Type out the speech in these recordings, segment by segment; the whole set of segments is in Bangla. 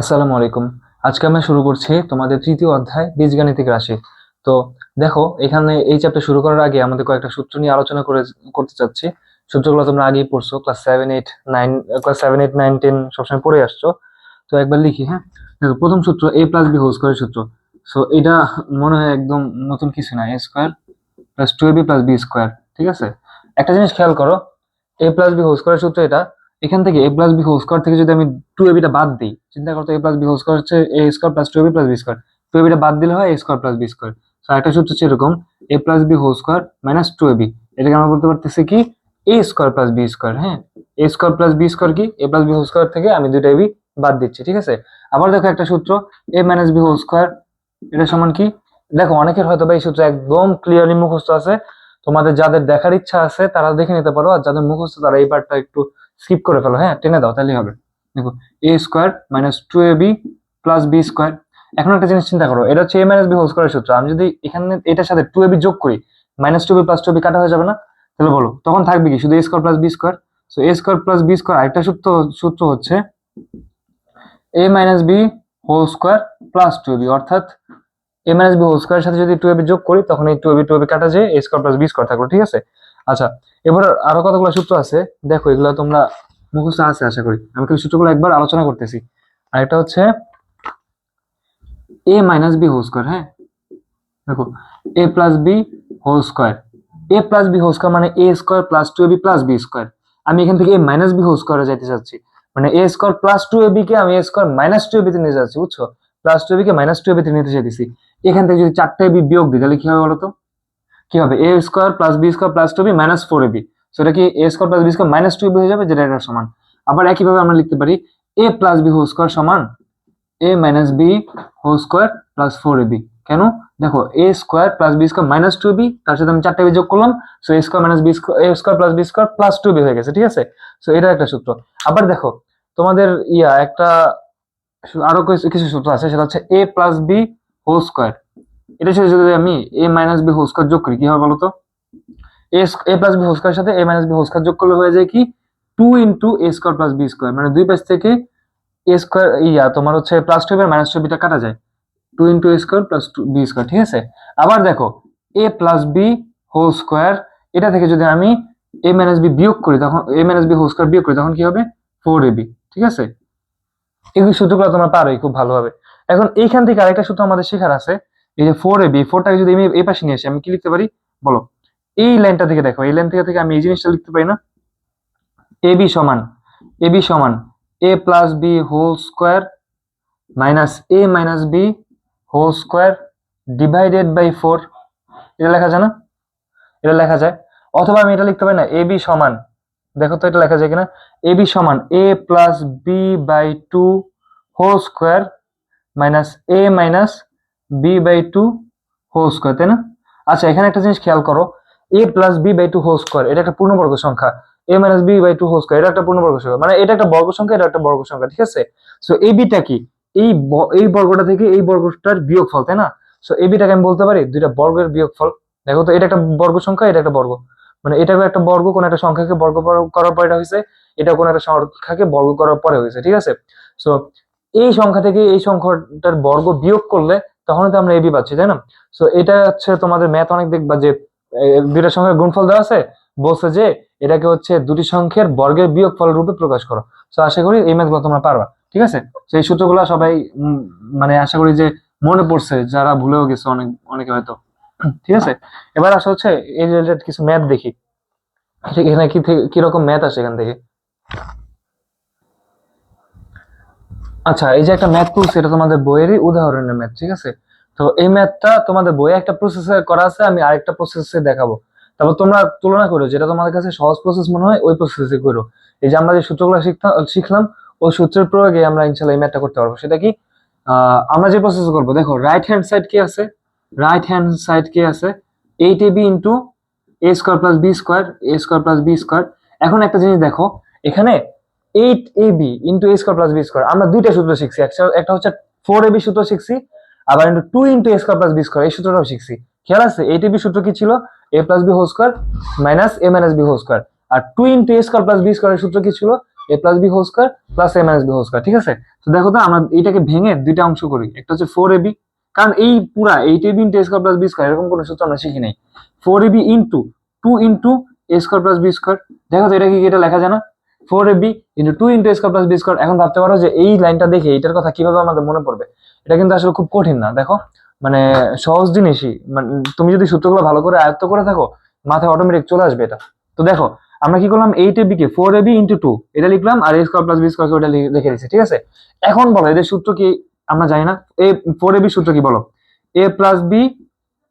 আসসালামু আলাইকুম। আজকে আমরা শুরু করছি তোমাদের তৃতীয় অধ্যায় বীজগাণিতিক রাশি। তো দেখো, এখানে এই চ্যাপ্টার শুরু করার আগে আমাদের কয়েকটা সূত্র নিয়ে আলোচনা করতে চাচ্ছি। সূত্রগুলো তোমরা আগেই পড়ছো, ক্লাস 7 8 9 সবসময় পড়ে আসছো। তো একবার লিখি, হ্যাঁ। দেখো, প্রথম সূত্র a+b হোল স্কয়ার সূত্র। সো এটা মনে হয় একদম নতুন কিছু না, a² + 2ab + b²। ঠিক আছে, একটা জিনিস খেয়াল করো, a+b হোল স্কয়ার সূত্র এটা। এখান থেকে a+b হোল স্কয়ার থেকে যদি আমি 2ab টা বাদ দিই, চিন্তা করতো a+b হোল স্কয়ার হচ্ছে a² + 2ab + b²। 2ab টা বাদ দিলে হয় a² + b²। তো একটা সূত্র হচ্ছে এরকম, a+b হোল স্কয়ার - 2ab। এটাকে আমরা বলতে পারতেছি কি, a² + b²। হ্যাঁ, a² + b² কি, a+b হোল স্কয়ার থেকে আমি দুইটা ab বাদ দিচ্ছি। ঠিক আছে, আবার দেখো একটা সূত্র, a−b হোল স্কয়ার, এটা সমান কি। দেখো, অনেকের হয়তো বা এই সূত্র একদম ক্লিয়ারলি মুখস্থ আছে। তোমাদের যাদের দেখার ইচ্ছা আছে তারা দেখে নিতে পারো, আর যাদের মুখস্থ তারা এই পার্টটা একটু স্কিপ করে ফেলো, হ্যাঁ, টেনে দাও, তাহলেই হবে। দেখো, a² - 2ab + b²। এখন একটা জিনিস চিন্তা করো, এটা হচ্ছে a−b হোল স্কয়ারের সূত্র। আমি যদি এখানে এটার সাথে 2ab যোগ করি, -2ab + 2ab কাটা হয়ে যাবে না? তাহলে বলো, তখন থাকবে কি, শুধু a² + b²। So a² + b²। আরেকটা সূত্র সূত্র হচ্ছে a−b হোল স্কয়ার + 2ab, অর্থাৎ a−b হোল স্কয়ারের সাথে যদি 2ab যোগ করি, তখন এই 2ab কাটা যায়, a² + b² থাকলো। ঠিক আছে, আচ্ছা। এবার আরো কতগুলো সূত্র আছে, দেখো এগুলো তোমরা মুখস্থ আছে আশা করি। আমি খালি সূত্রগুলো একবার আলোচনা করতেছি। আরেকটা হচ্ছে a−b হোল স্কয়ার। হ্যাঁ, দেখো, a+b whole square, a+b whole square মানে a² + 2ab + b²। আমি এখান থেকে a−b হোল স্কয়ারে যাইতে চাচ্ছি, মানে a² + 2ab কে আমি a² - 2ab তে নিয়ে যাচ্ছি, বুঝছো? +2ab কে -2ab তে নিতে চাইতেছি। এখান থেকে যদি 4টা ab বিয়োগ দিই, তাহলে কি হবে বলতো? কি হবে, a² + b² + 2ab - 4ab। So এটা কি, a² + b² -2ab হয়ে যাবে, যেটা এটার সমান। আবার একইভাবে আমরা লিখতে পারি a+b হোল স্কয়ার সমান a−b হোল স্কয়ার + 4ab। কেন? দেখো, a² + b² -2ab, তার সাথে আমি 4টা b যোগ করলাম। সো a² - b² + 2ab হয়ে গেছে। ঠিক আছে, সো এটা একটা সূত্র। আবার দেখো, তোমাদের একটা আরো কিছু সূত্র আছে, সেটা হচ্ছে a+b হোল স্কয়ার। এটা সাথে যদি আমি a−b হোল স্কয়ার যোগ করি, কি হবে বলতো? a+b হোল স্কয়ারের সাথে a−b হোল স্কয়ার যোগ করলে হয়ে যায় কি, 2 × a² + b²। মানে দুই পাশ থেকে a স্কয়ার তোমার হচ্ছে +2ab আর -2ab টা কাটা যায়, 2 × a² + b²। ঠিক আছে, আবার দেখো, a+b হোল স্কয়ার, এটা থেকে যদি আমি a−b বিয়োগ করি, তখন a−b হোল স্কয়ার বিয়োগ করি, তখন কি হবে, 4ab। ঠিক আছে, এই সূত্রগুলো তোমরা পারোই খুব ভালোভাবে। এখন এইখান থেকে আরেকটা সূত্র আমাদের শেখার আছে। এই যে 4ab, 4টাকে যদি আমি এই পাশে নিয়ে আসি, আমি কি লিখতে পারি বলো? এই লাইনটা থেকে দেখো, এই লাইন থেকে আমি এই জিনিসটা লিখতে পারি না, ab সমান a+b whole square - a−b whole square / 4। এটা লেখা যায় না? এটা লেখা যায়। অথবা আমি এটা লিখতে পারি না, ab সমান, দেখো তো এটা লেখা যায় কিনা, ab সমান a+b/2 whole square - a−b/2 whole square, তাই না? আচ্ছা, এখানে একটা জিনিস খেয়াল করো, a+b/2 হোল স্কয়ার এটা একটা পূর্ণবর্গ সংখ্যা, a−b/2 হোল স্কয়ার এটা একটা পূর্ণবর্গ সংখ্যা, মানে এটা একটা বর্গ সংখ্যা, এটা একটা বর্গ সংখ্যা। ঠিক আছে, সো ab-টা কি, এই বর্গটা থেকে এই বর্গটার বিয়োগফল, তাই না? সো ab-টাকে আমি বলতে পারি দুইটা বর্গের বিয়োগফল। দেখো তো, এটা একটা বর্গ সংখ্যা, এটা একটা বর্গ, মানে এটা একটা বর্গ, কোন একটা সংখ্যাকে বর্গ করার পর এটা হয়েছে, এটা কোন একটা সংখ্যাকে বর্গ করার পরে হয়েছে। ঠিক আছে, সো এই সংখ্যা থেকে এই সংখ্যাটার বর্গ বিয়োগ করলে তখন তো আমরা ab পাচ্ছি, তাই না? সো এটা হচ্ছে তোমাদের ম্যাথ অনেক দেখবা যে দুইটা সংখ্যার গুণফল দেওয়া আছে, বলছে যে এটাকে হচ্ছে দুটি সংখ্যার বর্গের বিয়োগফল রূপে প্রকাশ করো। তো আশা করি এই ম্যাথগুলো তোমরা পারবা। ঠিক আছে, তো এই সূত্রগুলো সবাই মানে আশা করি যে মনে পড়ছে, যারা ভুলেও গেছে অনেকে হয়তো। ঠিক আছে, এবার আসা হচ্ছে এই রিলেটেড কিছু ম্যাথ দেখি, এখানে কিরকম ম্যাথ আসে এখান থেকে। আচ্ছা, এই যে একটা ম্যাথ টুলস, এটা তোমাদের বইয়েরই উদাহরণের ম্যাথ। ঠিক আছে, তো এই ম্যাথটা তোমাদের বইয়ে একটা প্রসেসে করা আছে, আমি আরেকটা প্রসেসে দেখাবো। তারপর তোমরা তুলনা করো, যেটা তোমাদের কাছে সহজ প্রসেস মনে হয় ওই প্রসেসে করো। এই যে আমরা যে সূত্রগুলো শিখলাম, ওই সূত্রের প্রয়োগে আমরা ইনশাল্লাহ এই ম্যাথটা করতে পারবো। সেটা কি, আমরা যে প্রসেস করবো, দেখো রাইট হ্যান্ড সাইড কি আছে, রাইট হ্যান্ড সাইড কি আছে, 8ab ইন্টু a² + b², এখন একটা জিনিস দেখো, এখানে 8ab ইন্টু a² + b², আমরা দুইটা সূত্র শিখছি। একটা হচ্ছে 4ab সূত্র শিখছি, আবার 2 ইন্টু a² + b² এই সূত্রটাও শিখছি। খেয়াল আছে, 8ab সূত্র কি ছিল, a+b whole square - a−b whole square, আর 2 ইন্টু a² + b² এর সূত্র কি ছিল, a plus b whole square plus a minus b whole square, ঠিক আছে? তো দেখো তো আমরা এটাকে ভেঙে দুইটা অংশ করি, একটা হচ্ছে 4ab, কারণ এই পুরা 8ab into a square plus b square এরকম কোনো সূত্র আমরা শিখি নাই। 4ab into 2 into a square plus b square, দেখো তো এটা কি এটা লেখা যায় না? 4ab into 2 into a square plus b square. এখন ভাবতে পারো যে এই লাইনটা দেখে এটার কথা কিভাবে আমাদের মনে পড়বে? এটা কিন্তু আসলে খুব কঠিন না, দেখো মানে সহজ জিনিসই, মানে তুমি যদি সূত্রগুলো ভালো করে আয়ত্ত করে থাকো মাথায় অটোমেটিক চলে আসবে এটা। তো দেখো আমরা কি করলাম, 8ab কে 4ab ইন্টু 2 এটা লিখলাম, আর a square plus b square ওটা লিখে দিয়েছি, ঠিক আছে? এখন বলো এদের সূত্র কি আমরা জানি না? এ 4ab সূত্র কি বলো? a plus b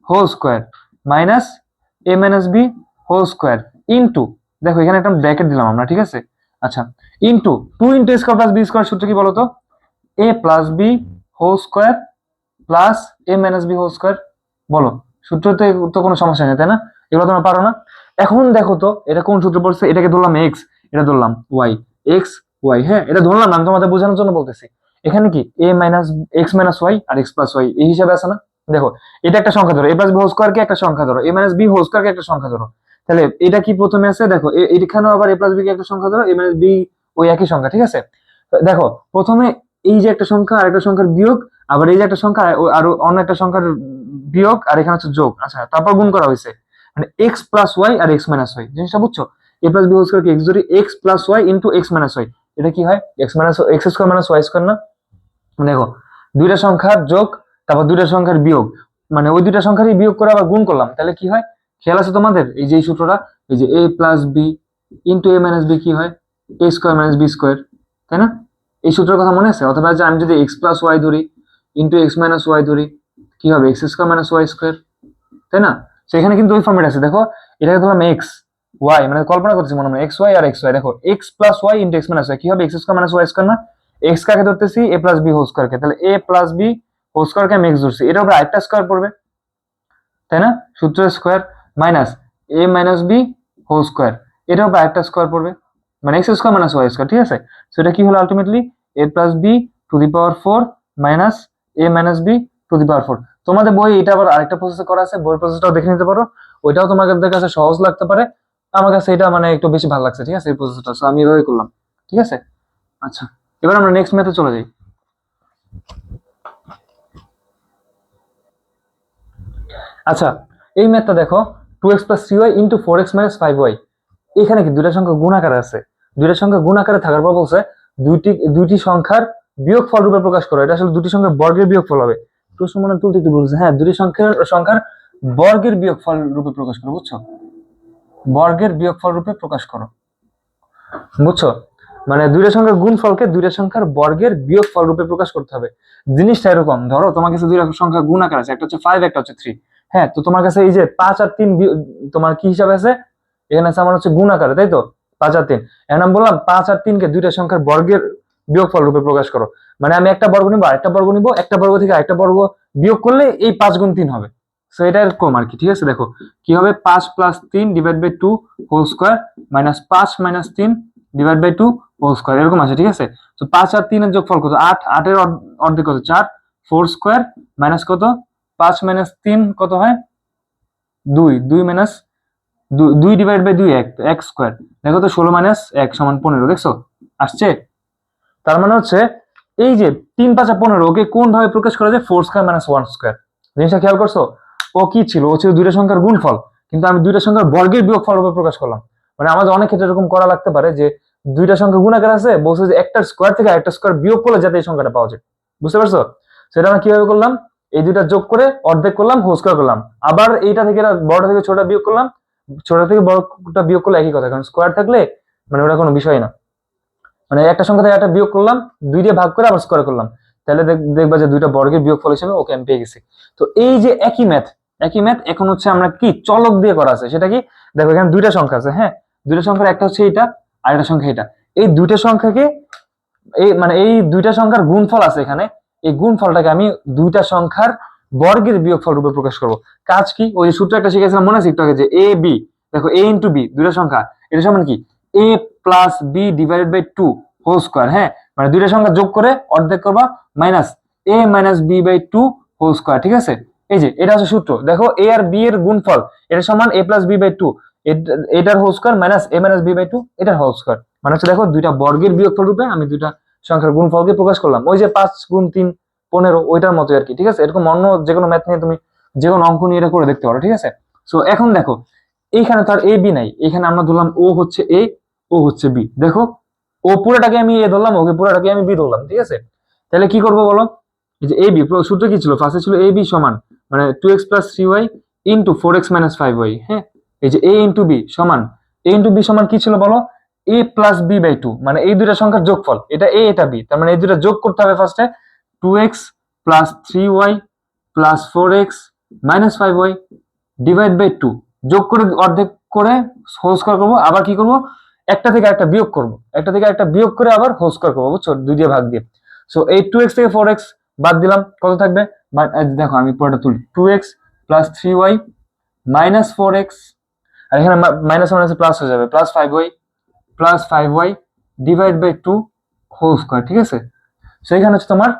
whole square minus a minus b whole square into, দেখো এখানে একটা ব্র্যাকেট দিলাম আমরা, ঠিক আছে? আচ্ছা, into 2 into a square plus b square সূত্র কি বলো তো? a plus b whole square plus a minus b whole square. বলো, সূত্রতে তো কোনো সমস্যা নেই, তাই না? এগুলো তোমরা পারো না? এখন দেখো তো এটা কোন সূত্র পড়ছে, এটাকে ধরলাম এক্স, এটা ধরলাম ওয়াই, এক্স ওয়াই, হ্যাঁ এটা ধরলাম না, আমি তোমাদের বোঝানোর জন্য বলতেছি। এখানে কি এ মাইনাস এক্স মাইনাস ওয়াই আর এক্স প্লাস ওয়াই এই হিসাবে আছে না? দেখো এটা একটা সংখ্যা ধরো, এ প্লাস বি হোল স্কোয়ার কে একটা সংখ্যা ধরো, এ মাইনাস বি হোল স্কোয়ার কে একটা সংখ্যা ধরো, তাহলে এটা কি প্রথমে আছে? দেখো এখানেও আবার এ প্লাস বি কে একটা সংখ্যা ধরো, এ মাইনাস বি ওই একই সংখ্যা, ঠিক আছে? দেখো প্রথমে এই যে একটা সংখ্যা আর একটা সংখ্যার বিয়োগ, আবার এই যে একটা সংখ্যা আর অন্য একটা সংখ্যার বিয়োগ, আর এখানে হচ্ছে যোগ, আচ্ছা তারপর গুণ করা হয়েছে, মানে এক্স প্লাস ওয়াই আর এক্স মাইনাস ওয়াই, জিনিসটা বুঝছো? A plus b whole square কি এক্স ধরি, x plus y into x minus y, এটা কি হয়? X minus x square minus y square না? দেখো দুইটা সংখ্যার যোগ, তারপর দুইটা সংখ্যার বিয়োগ, মানে ওই দুইটা সংখ্যারই বিয়োগ করে আবার গুণ করলাম, তাহলে কি হয়? খেয়াল আছে তোমাদের এই যে এই সূত্রটা, এই যে এ plus B into a minus B কি হয়? এ স্কোয়ার মাইনাস বি স্কোয়ার, তাই না? এই সূত্রের কথা মনে আছে? অথবা যে আমি যদি এক্স প্লাস ওয়াই ধরি ইন্টু এক্স মাইনাস ওয়াই ধরি, কি হবে? X square minus y square, তাই না? তো এখানে কিন্তু ওই ফর্মেট আছে, দেখো এটাকে ধরলাম এক্স ওয়াই, মানে কল্পনা করতেছি মনে মনে এক্স ওয়াই আর এক্স ওয়াই, দেখো x plus y into x minus y কি হবে? X square minus y square না? এক্স কাকে ধরতেছি? A plus b whole square কে, তাহলে a plus b whole square কে আমি এক্স ধরছি, এটা উপরে আরেকটা স্কোয়ার পড়বে, তাই না? সূত্রের square minus a minus b whole square, এটার উপর আরেকটা স্কোয়ার পড়বে, মানে x square minus y square, ঠিক আছে? তো এটা কি হলো ultimately? A plus b to the power 4 minus a minus b to the power 4। তোমাদের বই এটা আবার আরেকটা প্রসেসে করা আছে, বই প্রসেসটাও দেখে নিতে পারো, ওইটাও তোমাদের কাছে সহজ লাগতে পারে, আমার কাছে এটা মানে একটু বেশি ভালো লাগছে, ঠিক আছে? এই প্রসেসটা সো আমি এভাবেই করলাম, ঠিক আছে? আচ্ছা, এবার আমরা নেক্সট ম্যাথে চলে যাই। আচ্ছা, এই ম্যাথটা দেখো, 2x plus 3y into 4x minus 5y, এখানে কি দুইটা সংখ্যা গুণ আকারে আছে, দুইটা সংখ্যা গুণ আকারে থাকার পর বলছে দুইটি সংখ্যার বিয়োগফল রূপে প্রকাশ করো, এটা আসলে দুটি সংখ্যার বর্গের বিয়োগফল হবে। প্রশ্ন মনে তুলতে একটু বলছে, হ্যাঁ দুটি সংখ্যার বর্গের বিয়োগফল রূপে প্রকাশ করো, বুঝছো? বর্গের বিয়োগফল রূপে প্রকাশ করো, বুঝছো? মানে দুইটা সংখ্যার গুণফলকে দুইটা সংখ্যার বর্গের বিয়োগফল রূপে প্রকাশ করতে হবে। জিনিসটা এরকম, ধরো তোমার কাছে দুইটা সংখ্যা গুণ আকার আছে, একটা হচ্ছে 5 একটা হচ্ছে 3, হ্যাঁ তো তোমার কাছে এই যে 5 আর 3 তোমার কি হিসাবে আছে? এখানে আছে আমার হচ্ছে গুণ আকারে, তাই তো? 5 আর 3, এখন আমি বললাম 5 আর 3 কে দুইটা সংখ্যার বর্গের বিয়োগফল রূপে প্রকাশ করো, মানে আমি একটা বর্গ নিবো আরেকটা বর্গ নিবো, একটা বর্গ থেকে আরেকটা বর্গ বিয়োগ করলে এই 5 গুণ 3 হবে। সো এটা এরকম আর কি, ঠিক আছে? দেখো কি হবে, 5 plus 3 divide by 2 whole square minus 5 minus 3 divide by 2 whole square, এরকম আছে, ঠিক আছে? তো 5 আর 3 এর যোগফল কত? 8, 8 এর অর্ধেক কত? 4, 4 স্কোয়ার মাইনাস কত? 5 মাইনাস 3 কত হয়? 2, 2 মাইনাস 2 ডিভাইড বাই 2 1, 1 স্কোয়ার, দেখো তো 16 মাইনাস 1 সমান 15, দেখছো আসছে? তার মানে হচ্ছে এই যে 3 5 15 ওকে কোন ভাবে প্রকাশ করা যায়? 4 স্কোয়ার মাইনাস 1 স্কোয়ার। জিনিসটা খেয়াল করছো? ও কি ছিল? ও ছিল দুইটা সংখ্যার গুণফল, কিন্তু আমি দুইটা সংখ্যার বর্গের বিয়োগফল রূপে প্রকাশ করলাম। মানে আমাদের অনেক ক্ষেত্রে এরকম করা লাগতে পারে যে দুইটা সংখ্যা গুণাকার আছে, বলছে যে একটা স্কোয়ার থেকে একটা স্কোয়ার বিয়োগ করলে যাতে এই সংখ্যাটা পাওয়া যায়, বুঝতে পারছো? সেটা আমরা কিভাবে করলাম? এই দুইটা যোগ করে অর্ধেক করলাম, হোল স্কোয়ার করলাম, আবার এইটা থেকে বড় থেকে ছোটটা বিয়োগ করলাম, ছোট থেকে বড়টা বিয়োগ করলে একই কথা, কারণ স্কোয়ার থাকলে মানে ওটা কোনো বিষয় না। মানে একটা সংখ্যা থেকে একটা বিয়োগ করলাম, 2 দিয়ে ভাগ করে আবার স্কোয়ার করলাম, তাহলে দেখবা যে দুইটা বর্গের বিয়োগফল হিসেবে ওকে আমি পেয়ে গেছি। তো এই যে একই ম্যাথ এখন হচ্ছে আমরা কি চলক দিয়ে করা আছে, সেটা কি? দেখো এখানে দুইটা সংখ্যা আছে, হ্যাঁ দুইটা সংখ্যার একটা হচ্ছে এটা আর একটা সংখ্যা এটা, এই দুইটা সংখ্যাকে এই দুইটা সংখ্যার গুণফল আছে এখানে, এই গুণফলটাকে আমি দুইটা সংখ্যার বর্গের বিয়োগফল রূপে প্রকাশ করব। কাজ কি? ওই যে সূত্র একটা শিখেছিলাম মনে আছে একটু আগে, যে এ বি, দেখো এ ইন্টু বি দুইটা সংখ্যা, এটা সমান কি? A plus b divided by 2 whole square, হ্যাঁ মানে দুইটা সংখ্যা যোগ করে অর্ধেক করবা minus a minus b by 2 whole square, ঠিক আছে? এই যে এটা হচ্ছে সূত্র, দেখো এ আর বি এর গুণফল এটা সমান এ প্লাস বি বাই 2, এটার whole square minus a minus b by 2 এটার হোল স্কোয়ার, মানে হচ্ছে দেখো দুইটা বর্গের বিয়োগফল রূপে আমি দুইটা সংখ্যার গুণফলকে প্রকাশ করলাম, ওই যে 5 গুণ 3 15 ওইটার মতো আর কি। ঠিক আছে, এরকম অন্য যে কোনো ম্যাথ নিয়ে তুমি যে কোনো অঙ্ক নিয়ে এটা করে দেখতে পারো। ঠিক আছে, সো এখন দেখো এইখানে তো আর এ বি নাই, এখানে আমরা ধরলাম ও হচ্ছে এ, ও হচ্ছে বি। দেখো ও পুরোটাকে আমি এ ধরলাম, ওকে পুরোটাকে আমি বি ধরলাম। ঠিক আছে, তাহলে কি করবো বলো, এই যে এ বি সূত্র কি ছিল, ফার্স্টে ছিল এ বি সমান মানে 2x + 3y into 4x - 5y। হ্যাঁ, এই যে এ ইন্টু বি সমান, এ ইন্টু বি সমান কি ছিল বলো, a প্লাস বি বাই 2, মানে এই দুইটা সংখ্যার যোগফল, এটা a এটা b, তার মানে এই দুইটা যোগ করতে হবে ফার্স্টে। 2x + 3y + 4x - 5y divide by 2, যোগ করে অর্ধেক করে হোল স্কয়ার করবো, আবার কি করব, একটা থেকে একটা বিয়োগ করব, একটা থেকে একটা বিয়োগ করে আবার হোল স্কয়ার করবো, বুঝছো, 2 দিয়ে ভাগ দিয়ে। সো এই 2x থেকে 4x বাদ দিলাম, কত থাকবে, দেখো আমি পুরোটা তুলি, 2x + 3y - 4x, আর এখানে মাইনাস মাইনাসে প্লাস হয়ে যাবে, +5y divide by 2 whole square. ঠিক আছে, সো এখানে হচ্ছে তোমার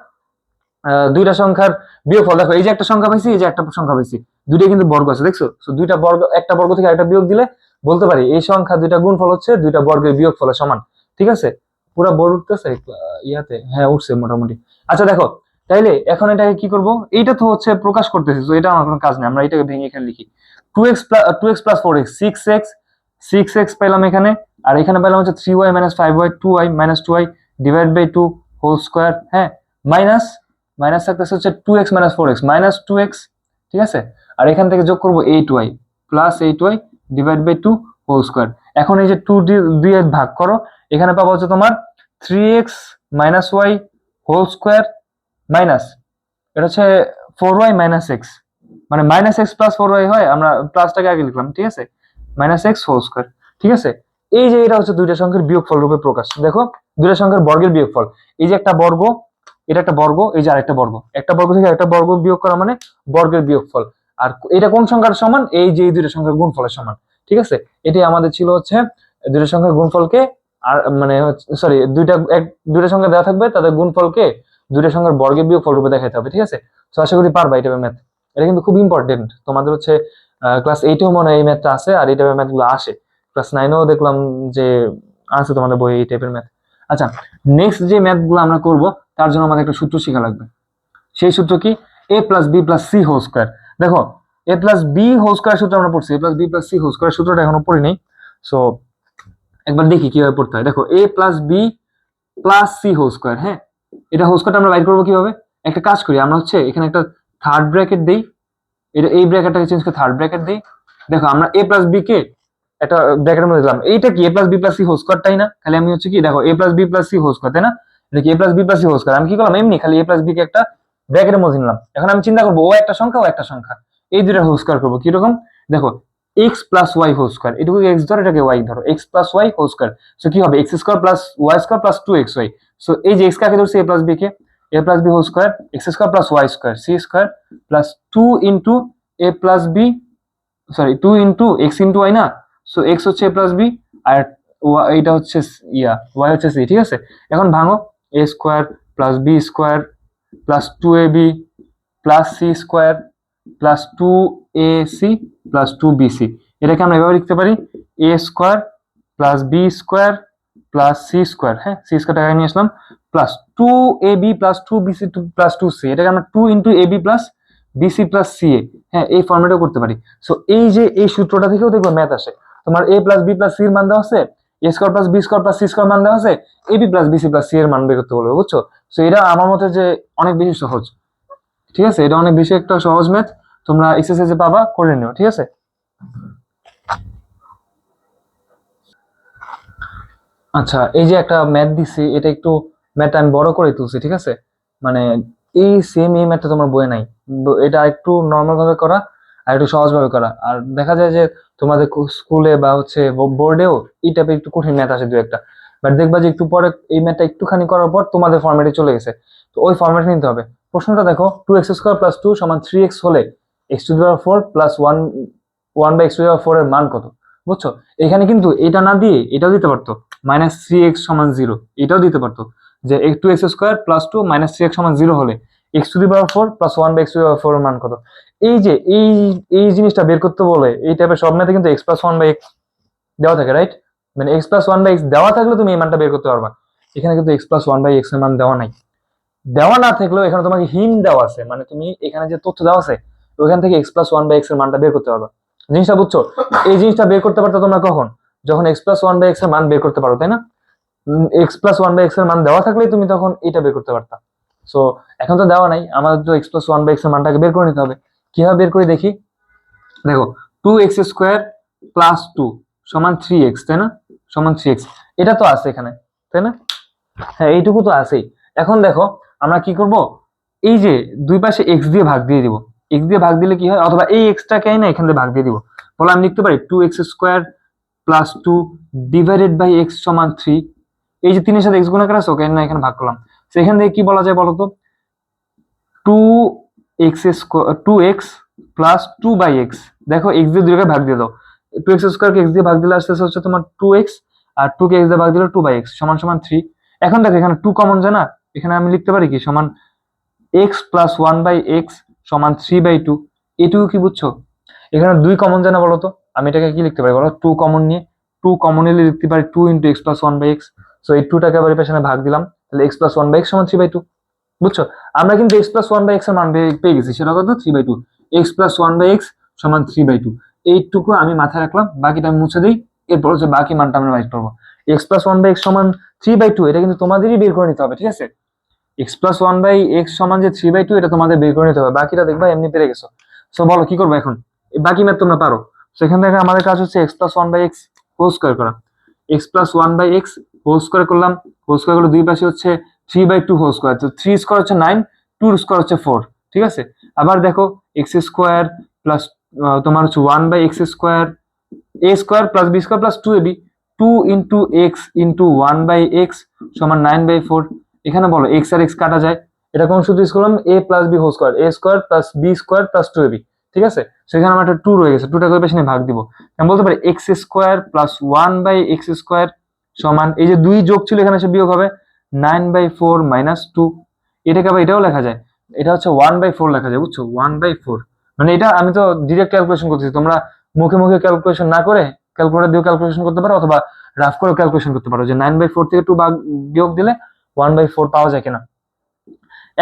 দুইটা সংখ্যার বিয়োগফল। দেখো এই যে একটা সংখ্যা পাইছি, এই যে একটা সংখ্যা পাইছি, দুইটা কিন্তু বর্গ আছে, দেখছো, সো দুইটা বর্গ, একটা বর্গ থেকে একটা বিয়োগ দিলে বলতে পারি এই সংখ্যা দুইটা গুণফল হচ্ছে দুইটা বর্গের বিয়োগফলের সমান। ঠিক আছে, পুরো বোর্ড উঠতেছে ইয়াতে, হ্যাঁ উঠছে মোটামুটি। আচ্ছা দেখো, তাইলে এখন এটাকে কি করব, এইটা তো হচ্ছে প্রকাশ করতেছি, তো এটা আমার কোনো কাজ নেই, আমরা এটাকে ভেঙে এখানে লিখি। 2x + 4x 6x পেলাম এখানে, আর এখানে পেলাম হচ্ছে 3y - 5y 2y - 2y divide by 2 whole square. হ্যাঁ, মাইনাস মাইনাস থাকতেছে হচ্ছে 2x - 4x -2x। ঠিক আছে, আর এখান থেকে যোগ করব 8y + 8y divide by 2 whole square. এখন এই যে 2 দিয়ে ভাগ করো, এখানে পাবো হচ্ছে তোমার 3x - y whole square minus, এটা হচ্ছে 4y - x, মানে -x + 4y হয়, আমরা প্লাসটাকে আগে লিখলাম। ঠিক আছে, -x হোল স্কয়ার। ঠিক আছে, এই যে এটা হচ্ছে দুইটা সংখ্যার বিয়োগফল রূপে প্রকাশ। দেখো দুইটা সংখ্যার বর্গের বিয়োগফল, এই যে একটা বর্গ, এটা একটা বর্গ, এই যে আরেকটা বর্গ, একটা বর্গ থেকে আরেকটা বর্গ বিয়োগ করা মানে বর্গের বিয়োগফল। আর এটা কোন সংখ্যার সমান, এই যে এই দুইটা সংখ্যার গুণফলের সমান। ঠিক আছে, এটাই আমাদের ছিল হচ্ছে দুইটা সংখ্যার গুণফলকে, আর মানে সরি দুইটা সংখ্যা দেওয়া থাকবে, তাদের গুণফলকে দুইটা সংখ্যার বর্গের বিয়োগফল রূপে দেখাতে হবে। ঠিক আছে, তো আশা করি পারবা এই টাইপের ম্যাথ, এটা কিন্তু খুব ইম্পর্টেন্ট তোমাদের হচ্ছে ক্লাস 8এও মনে হয় এই ম্যাথটা আছে, আর এই টাইপের ম্যাথগুলো আসে। ক্লাস 9এও দেখলাম যে আছে তোমাদের বই এই টাইপের ম্যাথ। আচ্ছা, নেক্সট যে ম্যাথগুলো আমরা করব তার জন্য আমাদের একটা সূত্র শেখা লাগবে। সেই সূত্র কি, a + b + c whole square. দেখো a + b হোল স্কয়ার সূত্র আমরা পড়ছি, a + b + c whole square সূত্রটা এখনো পড়ি নাই। সো একবার দেখি কিভাবে পড়তে হয়। দেখো a + b + c whole square. হ্যাঁ, এটা হোল স্কয়ারটা আমরা বাইর করবো কিভাবে, একটা কাজ করি, আমরা হচ্ছে এখানে একটা থার্ড ব্র্যাকেট দেই, এটা এই ব্র্যাকেটটাকে চেঞ্জ করে থার্ড ব্র্যাকেট দেই। দেখো আমরা a + b কে একটা ব্র্যাকেটের মধ্যে দিলাম, এইটা কি a + b + c হোল স্কয়ারটাই না, খালি আমি হচ্ছে কি, দেখো a + b + c whole square, তাই না, এটা কি a + b + c whole square, আমি কি করলাম, এমনি খালি a + b কে একটা ব্র্যাকেটের মধ্যে নিলাম। এখন আমি চিন্তা করবো ও একটা সংখ্যা, ও একটা সংখ্যা, এই দুইটা হোল স্কয়ার করবো কিরকম, দেখো x + y হোল স্কয়ার, এটুকু x ধরো, এটাকে y ধরো, x + y whole square. So কি হবে, x² + y² + 2xy। সো এই যে x কাকে ধরছি, a + b কে, a + b whole square, x² + y² c² + 2 into a + b, sorry 2 into x into y না, সো x হচ্ছে a + b, আর এইটা হচ্ছে y হচ্ছে c। ঠিক আছে, এখন ভাঙো, a square + b square + 2ab + c square + 2ac + 2bc, এটাকে আমরা এভাবে লিখতে পারি, a square + b square + c square. হ্যাঁ, c স্কয়ার টাকা নিয়ে আসলাম, প্লাস 2ab + 2bc + 2c, এটাকে আমরা 2 ইনটু ab + bc + ca, হ্যাঁ এই ফরম্যাটেও করতে পারি। সো এই যে এই সূত্রটা থেকেও দেখবে ম্যাথ আসে, তোমার a + b + c এর মান দেওয়া আছে, a square + b square + c square মান দেওয়া আছে, ab + bc + c এর মান বের করতে বলবে, বুঝছো। সো এটা আমার মতে যে অনেক বেশি সহজ। ঠিক আছে, এটা অনেক বেশি একটা সহজ ম্যাথ, তোমরা এক্সারসাইজে পাবা, করে নিও। ঠিক আছে, আচ্ছা এই যে একটা ম্যাথ দিছি, এটা একটু ম্যাথ আমি বড় করে তুলছি। ঠিক আছে, মানে এই সেম এই ম্যাথটা তোমার বইয়ে নাই, এটা একটু নর্মাল ভাবে করা আর একটু সহজ ভাবে করা, আর দেখা যায় যে তোমাদের স্কুলে বা হচ্ছে বোর্ডেও এই টাইপের একটু কঠিন ম্যাথ আসে দু একটা, বাট দেখবা যে একটু পরে এই ম্যাথটা একটুখানি করার পর তোমাদের ফরম্যাটে চলে গেছে, তো ওই ফরম্যাটে নিতে হবে। প্রশ্নটা দেখো, 2x² + 2 = 3x হলে x⁴ + 1/x⁴ এর মান কত, বুঝছো। এখানে কিন্তু এটা না দিয়ে এটাও দিতে পারতো, -3x = 0, এটাও দিতে পারতো, যে 2x² + 2 -3x = 0 হলে x⁴ + 1/x⁴ এর মান কত। এই যে এই জিনিসটা বের করতে বলে এই টাইপের সব ম্যাথে কিন্তু x + 1/x দেওয়া থাকে, রাইট। মানে x plus one by x দেওয়া থাকলে তুমি এই মানটা বের করতে পারবা। এখানে কিন্তু x plus one by x এর মান দেওয়া নাই। দেওয়া না থাকলেও এখানে তোমাকে হিন্ট দেওয়া আছে, মানে তুমি এখানে যে তথ্য দেওয়া আছে ওখান থেকে x plus one by x এর মানটা বের করতে পারবা। জিনিসটা বুঝছো? এই জিনিসটা বের করতে পারতো তোমরা কখন? যখন x plus one by x এর মান বের করতে পারো, তাই না? X plus one by x এর মান দেওয়া থাকলেই তুমি তখন এটা বের করতে পারতা। সো এখন তো দেওয়া নাই, আমাদের তো x plus one by x এর মানটাকে বের করে নিতে হবে। কিভাবে বের করে দেখি? দেখো, two x square plus two সমান থ্রি এক্স, তাই না? সমান থ্রি এক্স, এটা তো আছে এখানে, তাই না? হ্যাঁ, এইটুকু তো আছেই। এখন দেখো আমরা কি করব, এই যে দুই পাশে এক্স দিয়ে ভাগ দিয়ে দিব। এক্স দিয়ে ভাগ দিলে কি হয়, অথবা এই এক্সটাকে না এখান দিয়ে ভাগ দিয়ে দিব। বলে আমি লিখতে পারি two x square plus two divided by x সমান থ্রি। এই যে তিনের সাথে এক্স গুণাকার আছে ওকে না এখানে ভাগ করলাম। তো এখান থেকে কি বলা যায় বলতো, two x square two x plus two by x. দেখো এক্স দিয়ে দুইটাকে ভাগ দিয়ে দাও, টু এক্স স্কোয়ারকে এক্স দিয়ে ভাগ দিলে আসতেছে হচ্ছে তোমার টু এক্স, আর টু কে এক্স দিয়ে ভাগ দিলে টু বাই এক্স সমান সমান থ্রি। এখন দেখো এখানে টু কমন যায় না, এখানে আমি লিখতে পারি কি সমান x plus one by x সমান থ্রি বাই টু। এটুকু কি বুঝছো? এখানে দুই কমন যায় না বলতো, আমি এটাকে কি লিখতে পারি বলো, টু কমন নিয়ে টু কমন নিলে লিখতে পারি two into x plus one by x. So এই টুটাকে আবার পেছনে ভাগ দিলাম, তাহলে x plus one by x সমান থ্রি বাই টু। বুঝছো? আমরা কিন্তু x plus one by x এর মান পেয়ে গেছি, সেটা কত, three by two. X plus one by x সমান থ্রি বাই টু। এইটুকু আমি মাথায় রাখলাম, বাকিটা আমি মুছে দিই। এরপর হচ্ছে বাকি মানটা আমরা বাইর করবো। X plus one by x সমান থ্রি বাই টু, এটা কিন্তু তোমাদেরই বের করে নিতে হবে, ঠিক আছে? X plus one by x সমান যে থ্রি বাই টু, এটা তোমাদের বের করে নিতে হবে, বাকিটা দেখবা এমনি পেরে গেছো। সো বলো কি করবো এখন, এই বাকি ম্যাথ তোমরা পারো। সেখান থেকে আমাদের কাজ হচ্ছে x plus one by x whole square করা। X plus one by x whole square করলাম, হোল স্কোয়ার করলে দুই পাশে হচ্ছে three by two whole square, তো থ্রি স্কোয়ার হচ্ছে নাইন, টু স্কোয়ার হচ্ছে ফোর, ঠিক আছে? আবার দেখো এক্স স্কোয়ার প্লাস তোমার হচ্ছে one by x square a square plus b square plus two a b, two into x into one by x সমান নাইন বাই ফোর। এখানে বলো এক্স আর এক্স কাটা যায়, এটা কোন সূত্র ইউজ করলাম, a plus b whole square, a square plus b square plus two a b, ঠিক আছে? সেখানে আমার একটা টু রয়ে গেছে, টুটা করে পেছনে ভাগ দিব। আমি বলতে পারি x square plus one by x square সমান, এই যে দুই যোগ ছিল এখানে সে বিয়োগ হবে, nine by four minus two. এটাকে আবার এটাও লেখা যায়, এটা হচ্ছে ওয়ান বাই ফোর লেখা যায়, বুঝছো? ওয়ান বাই ফোর, মানে এটা আমি তো ডিরেক্ট ক্যালকুলেশন করতেছি, তোমরা মুখে মুখে ক্যালকুলেশন না করে ক্যালকুলেটর দিয়ে ক্যালকুলেশন করতে পারো, অথবা রাফ করে ক্যালকুলেশন করতে পারো যে নাইন বাই ফোর থেকে টু বিয়োগ দিলে ওয়ান বাই ফোর পাওয়া যায় কিনা।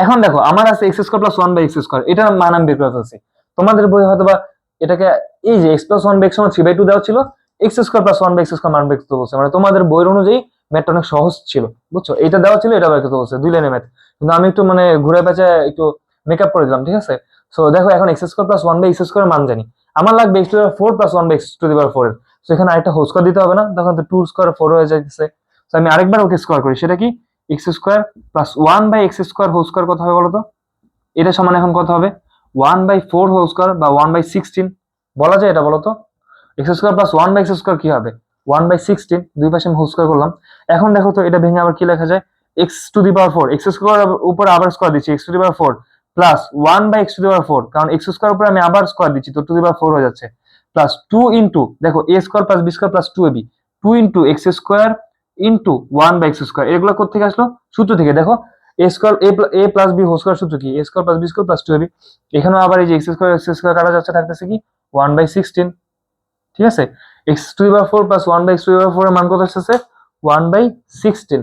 এখন দেখো আমার আছে x square plus one by x square, এটার মান আমি বের করে ফেলছি। তোমাদের বই হয়তো বা এটাকে এই যে x plus one by x সমান থ্রি বাই টু দেওয়া ছিল, x square plus one by x square মান বের করতে বলছে, মানে তোমাদের বইয়ের অনুযায়ী ম্যাথটা অনেক সহজ ছিল, বুঝছো? এটা দেওয়া ছিল, এটা বের করতে বলছে, দুই লাইনের ম্যাথ, কিন্তু আমি একটু মানে ঘুরে পেঁচে একটু মেকআপ করে দিলাম, ঠিক আছে? সো দেখো এখন x square plus one by x square মান জানি, আমার লাগবে x to the power four plus one by x to the power four এর। তো এখানে আরেকটা হোল স্কোয়ার দিতে হবে না, তখন তো টু স্কোয়ার ফোর হয়ে যাচ্ছে। তো আমি আরেকবার ওকে স্কোয়ার করি, সেটা কি, x square plus one by x square whole square কত হবে বলতো? এটা সমান এখন কত হবে, one by four whole square বা ওয়ান বাই সিক্সটিন বলা যায় এটা, বলতো? X square plus one by x square কি হবে, ওয়ান বাই সিক্সটিন, দুই পাশে আমি হোল স্কোয়ার করলাম। এখন দেখো তো এটা ভেঙে আবার কি লেখা যায়, x to the power four, x square উপর আবার স্কোয়ার দিচ্ছি, x to the power four plus one by x to the power four, কারণ এক্স স্কোয়ার উপরে আমি আবার স্কোয়ার দিচ্ছি, তো টু দি পাওয়ার ফোর হয়ে যাচ্ছে, প্লাস টু ইন্টু দেখো a square plus b square plus two a b, two into x square into one by x square. এগুলো কোথেকে আসলো, সূত্র থেকে। দেখো a square a plus b whole square সূত্র কি, a square plus b square plus two a b. এখানেও আবার এই যে এক্স স্কোয়ার কাটা যাচ্ছে, থাকতেছে কি ওয়ান বাই সিক্সটিন, ঠিক আছে? X to the power four plus one by x to the power four এর মান কত আসতেছে, ওয়ান বাই সিক্সটিন।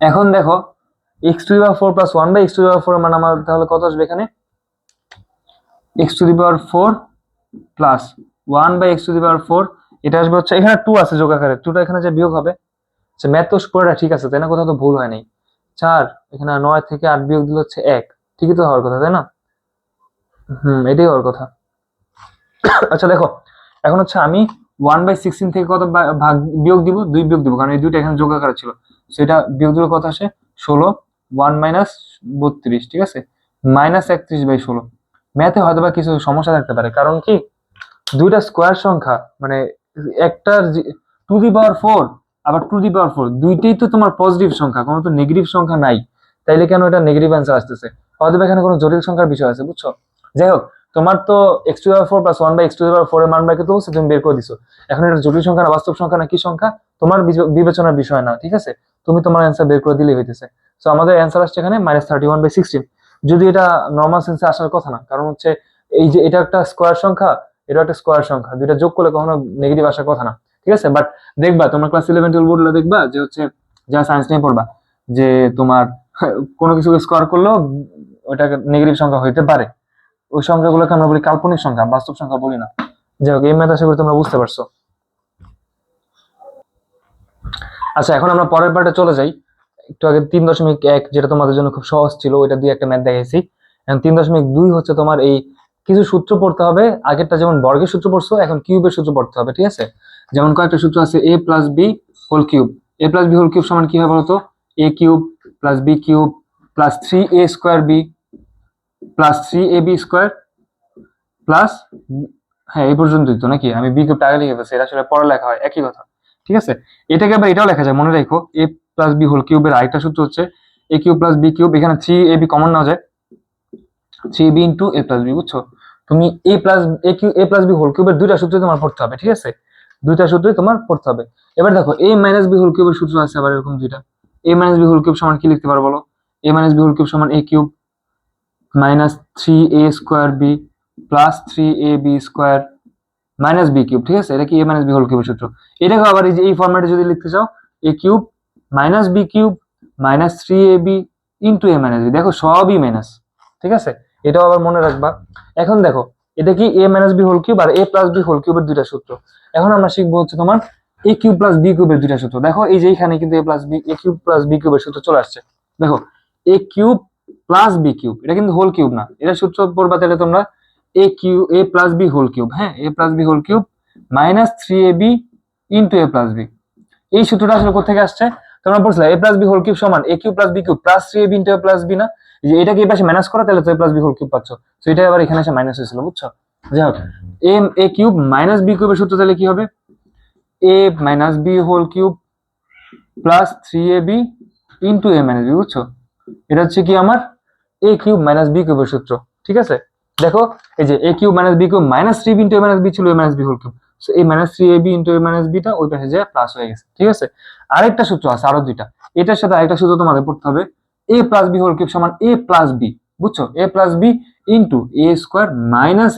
এখন দেখো x to the power four plus one by x to the power four এর মান আমার তাহলে কত আসবে, এখানে x to the power four plus one by x to the power four, এটা আসবে হচ্ছে, এখানে টু আছে যোগ আকারে, টুটা এখানে যে বিয়োগ হবে, আচ্ছা ম্যাথ তো পুরোটা ঠিক আছে তাই না, কোথাও তো ভুল হয় নাই। চার, এখানে নয় থেকে আট বিয়োগ দিলে হচ্ছে এক, ঠিকই তো হওয়ার কথা তাই না? এটাই হওয়ার কথা। আচ্ছা দেখো এখন হচ্ছে আমি ওয়ান বাই সিক্সটিন থেকে কত ভাগ বিয়োগ দিব, দুই বিয়োগ দিব, কারণ এই দুইটা এখানে যোগ আকারে ছিল, সেটা বিয়োগ দিলে কত আসে, ষোলো, ওয়ান মাইনাস বত্রিশ, ঠিক আছে, মাইনাস একত্রিশ বাই ষোলো। ম্যাথে হয়তো বা কিছু সমস্যা থাকতে পারে, কারণ কি দুইটা স্কোয়ার সংখ্যা, মানে একটার টু দি পাওয়ার ফোর আবার টু দি পাওয়ার ফোর, দুইটাই তো তোমার পজিটিভ সংখ্যা, কোনো তো নেগেটিভ সংখ্যা নাই, তাইলে কেন এটা নেগেটিভ অ্যান্সার আসতেছে, হয়তো এখানে কোনো জটিল সংখ্যার বিষয় আছে, বুঝছো? যাই হোক, তোমার তো x to the power four plus one by x to the power four এর মান বের করতে বলছে, তুমি বের করে দিছো। এখন এটা জটিল সংখ্যা না বাস্তব সংখ্যা না কি সংখ্যা, তোমার বিবেচনার বিষয় না, ঠিক আছে? তুমি তোমার অ্যান্সার বের করে দিলেই হইতেছে। তো আমাদের অ্যান্সার আসছে এখানে minus thirty one by sixteen, যদি এটা নর্মাল সেন্সে আসার কথা না, কারণ হচ্ছে এই যে এটা একটা স্কোয়ার সংখ্যা, এটা একটা স্কোয়ার সংখ্যা, দুইটা যোগ করলে কখনো নেগেটিভ আসার কথা না, ঠিক আছে। বাট দেখবা তোমরা ক্লাস 11 12 বোর্ডে দেখবা যে হচ্ছে যারা সায়েন্স নিয়ে পড়বা যে তোমার কোনো কিছু স্কোয়ার করলেও ওটা নেগেটিভ সংখ্যা হইতে পারে, ওই সংখ্যাগুলোকে আমরা বলি কাল্পনিক সংখ্যা, বাস্তব সংখ্যা বলি না। যাই হোক, এই ম্যাথ আশা করি তোমরা বুঝতে পারছো। আচ্ছা, এখন আমরা পরের পার্টে চলে যাই। একটু আগে 3.1 যেটা তোমাদের জন্য খুব সহজ ছিল, ওইটা দুই একটা ম্যাথ দেখাইছি। এখন 3.2 হচ্ছে তোমার এই কিছু সূত্র পড়তে হবে। আগেরটা যেমন বর্গের সূত্র পড়ছো, এখন কিউবের সূত্র পড়তে হবে, ঠিক আছে। যেমন কয়েকটা সূত্র আছে, a plus b whole cube. a plus b whole cube সমান কি হয় বলতো? a cube plus b cube plus 3a square b plus 3ab square plus, হ্যাঁ এই পর্যন্তই তো নাকি? আমি বি কিউবটা আগে লিখে ফেলছি, এটা আসলে পরে লেখা হয়, একই কথা, ঠিক আছে। এটাকে আবার এটাও লেখা যায়, মনে রাখো। এ প্লাস বি হোল কিউবের আরেকটা সূত্র হচ্ছে এ কিউব প্লাস বি কিউব, এখানে 3ab কমন নেওয়া যায়, 3b into a plus B, বুঝছো? তুমি এ প্লাস বি হোল কিউবের দুইটা সূত্র তোমার পড়তে হবে, ঠিক আছে, দুইটা সূত্রই তোমার পড়তে হবে। এবার দেখো এ মাইনাস বি হোল কিউবের সূত্র আছে আবার এরকম দুইটা। A minus b whole cube সমান কি লিখতে পারো বলো? A minus b whole cube সমান a cube minus 3a square b plus 3ab square minus b cube, ঠিক আছে। এটা কি এ মাইনাস বি হোল কিউবের সূত্র। এটাকে আবার এই যে এই ফরম্যাটে যদি লিখতে চাও, a cube minus b cube minus 3ab into a minus b, দেখো সবই মাইনাস, ঠিক আছে। এটাও আবার মনে রাখবা। এখন দেখো এটা কি এ মাইনাস বি হোল কিউব আর এ প্লাস বি হোল কিউবের দুইটা সূত্র। এখন আমরা শিখবো হচ্ছে তোমার এ কিউব প্লাস বি কিউবের দুইটা সূত্র। দেখো এই যে এখানে কিন্তু এ কিউব প্লাস বি কিউবের সূত্র চলে আসছে। দেখো এ কিউব প্লাস বি কিউব, এটা কিন্তু হোল কিউব না, এটা সূত্র পড়বা তাহলে তোমরা a plus b whole cube, হ্যাঁ a plus b whole cube minus 3ab into a plus b. এই সূত্রটা আসলে কোথেকে আসছে? তোমরা বলছিলে a plus b whole cube সমান a cube plus b cube plus 3ab into a plus b না? যে এটাকে এই পাশে মাইনাস করো তাহলে তো a plus b whole cube পাচ্ছ। তো এটা আবার এখানে এসে মাইনাস হয়েছিল, বুঝছো? যাই হোক, এ কিউব মাইনাস বি কিউবের সূত্র তাহলে কি হবে? A minus b whole cube plus 3ab into a minus b, বুঝছো? এটা হচ্ছে কি আমার এ কিউব মাইনাস বি কিউবের সূত্র, ঠিক আছে। দেখো এই যে a cube minus b cube minus 3b into a minus b ছিল a minus b whole cube, so এই minus 3ab into a minus বিটা ওই পাশে যায় প্লাস হয়ে গেছে, ঠিক আছে। আরেকটা সূত্র আছে, আরো দুইটা। এটার সাথে আরেকটা সূত্র তোমাদের পড়তে হবে, এ প্লাস বি হোল কিউব সমান এ প্লাস বি, বুঝছো? A plus B into a square minus